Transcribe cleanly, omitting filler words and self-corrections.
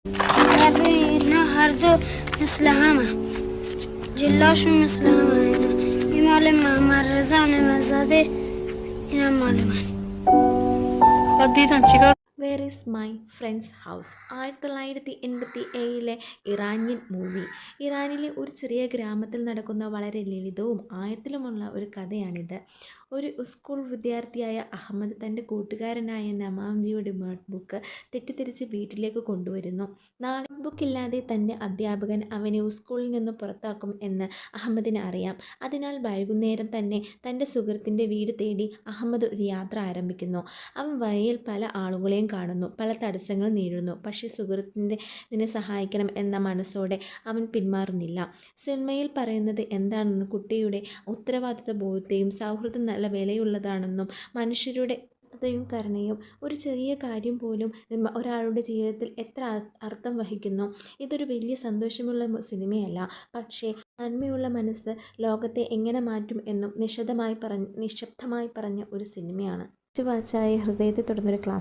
هنا هردو مثل همه جلاشون مثل همه اینا این مال محمد رضا نمزاده اینم مال من دیدم چیکار where is my friends house 1987 Iranian movie. ഇറാനിലെ ഒരു ചെറിയ ഗ്രാമത്തിൽ നടക്കുന്ന വളരെ ലളിതവും ആഴത്തിലുമുള്ള ഒരു കഥയാണിത്. ഒരു സ്കൂൾ വിദ്യാർത്ഥിയായ അഹമ്മദ് തൻ്റെ കൂട്ടുകാരനായ നമാംജിയുടെ നോട്ട്ബുക്ക് തെറ്റിദ്ധരിച്ച് വീട്ടിലേക്ക് കൊണ്ടുവരുന്നു. നാളെ നോട്ട്ബുക്കില്ലാതെ തൻ്റെ അധ്യാപകൻ അവനെ സ്കൂളിൽ നിന്ന് പുറത്താക്കും എന്ന് അഹമ്മദിന് അറിയാം. അതിനാൽ വൈകുന്നേരം തന്നെ തൻ്റെ സുഹൃത്തിൻ്റെ വീട് തേടി അഹമ്മദ് ഒരു യാത്ര ആരംഭിക്കുന്നു. അവൻ വഴിയിൽ പല ആളുകളെയും കാണുന്നു, പല തടസ്സങ്ങൾ നേരിടുന്നു. പക്ഷേ സുഹൃത്തിനെ സഹായിക്കണം എന്ന മനസ്സോടെ അവൻ പിന്മാറുന്നില്ല. സിനിമയിൽ പറയുന്നത് എന്താണെന്ന് കുട്ടിയുടെ ഉത്തരവാദിത്വ ബോധത്തെയും സൗഹൃദം നല്ല വിലയുള്ളതാണെന്നും മനുഷ്യരുടെ യും കരുണയും ഒരു ചെറിയ കാര്യം പോലും ഒരാളുടെ ജീവിതത്തിൽ എത്ര അർത്ഥം വഹിക്കുന്നു. ഇതൊരു വലിയ സന്തോഷമുള്ള സിനിമയല്ല, പക്ഷേ നന്മയുള്ള മനസ്സ് ലോകത്തെ എങ്ങനെ മാറ്റും എന്നും നിശബ്ദമായി പറഞ്ഞ ഒരു സിനിമയാണ്. വാച്ചായ ഹൃദയത്തെ തുടർന്നൊരു ക്ലാസ്.